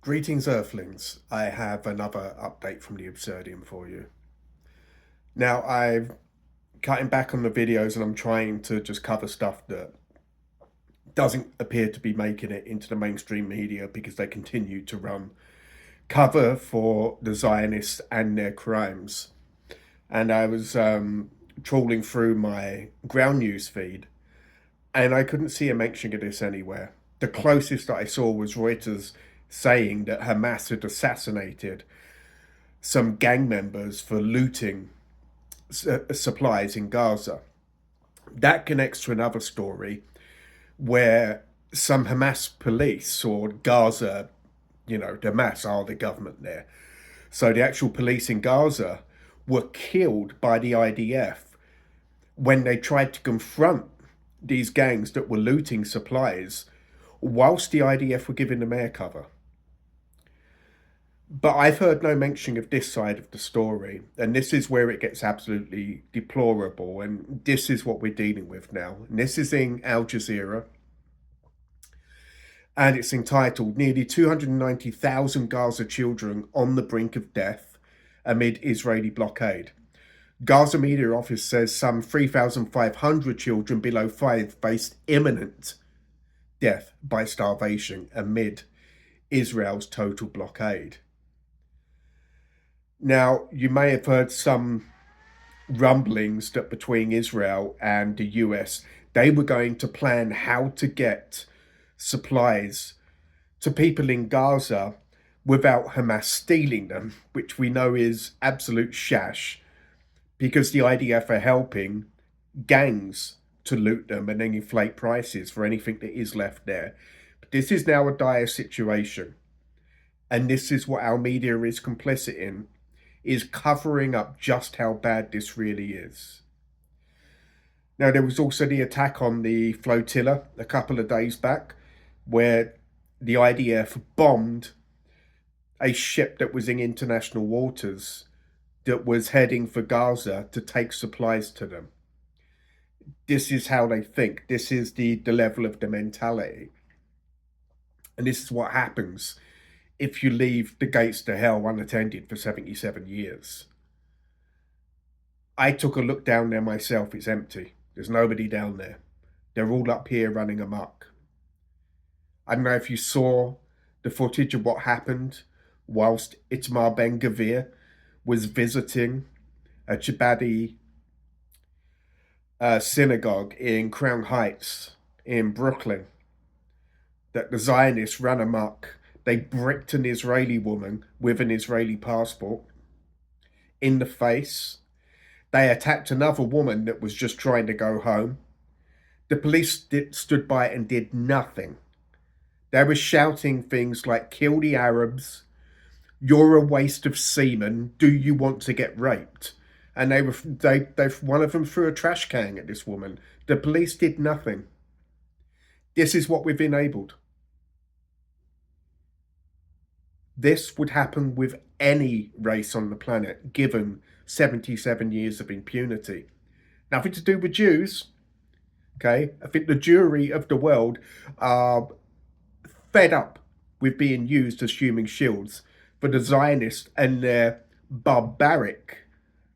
Greetings, Earthlings. I have another update from the Absurdium for you. Now, I'm cutting back on the videos and I'm trying to just cover stuff that doesn't appear to be making it into the mainstream media because they continue to run cover for the Zionists and their crimes. And I was trawling through my ground news feed and I couldn't see a mention of this anywhere. The closest that I saw was Reuters saying that Hamas had assassinated some gang members for looting supplies in Gaza. That connects to another story where some Hamas police, or Gaza, the Hamas are the government there. So the actual police in Gaza were killed by the IDF when they tried to confront these gangs that were looting supplies whilst the IDF were giving them air cover. But I've heard no mention of this side of the story, and this is where it gets absolutely deplorable, and this is what we're dealing with now. And this is in Al Jazeera, and it's entitled "Nearly 290,000 Gaza Children on the Brink of Death Amid Israeli Blockade." Gaza Media Office says some 3,500 children below 5 faced imminent death by starvation amid Israel's total blockade. Now, you may have heard some rumblings that between Israel and the US, they were going to plan how to get supplies to people in Gaza without Hamas stealing them, which we know is absolute shash because the IDF are helping gangs to loot them and then inflate prices for anything that is left there. But this is now a dire situation. And this is what our media is complicit in, is covering up just how bad this really is. Now, there was also the attack on the flotilla a couple of days back, where the IDF bombed a ship that was in international waters that was heading for Gaza to take supplies to them. This is how they think. This is the level of the mentality. And this is what happens if you leave the gates to hell unattended for 77 years. I took a look down there myself. It's empty. There's nobody down there. They're all up here running amok. I don't know if you saw the footage of what happened whilst Itamar Ben-Gvir was visiting a Chabadi synagogue in Crown Heights in Brooklyn, that the Zionists ran amok. They bricked an Israeli woman with an Israeli passport in the face. They attacked another woman that was just trying to go home. The police stood by and did nothing. They were shouting things like, "Kill the Arabs, you're a waste of semen, do you want to get raped?" And one of them threw a trash can at this woman. The police did nothing. This is what we've enabled. This would happen with any race on the planet, given 77 years of impunity. Nothing to do with Jews. Okay, I think the Jewry of the world are fed up with being used as human shields for the Zionists and their barbaric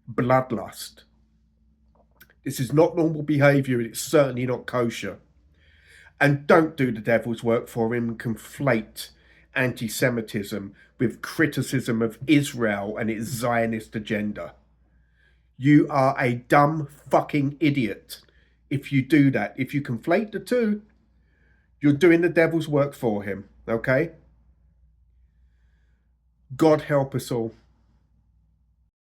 bloodlust. This is not normal behavior, and it's certainly not kosher. And don't do the devil's work for him and conflate anti-Semitism with criticism of Israel and its Zionist agenda. You are a dumb fucking idiot if you do that. If you conflate the two, you're doing the devil's work for him, okay? God help us all.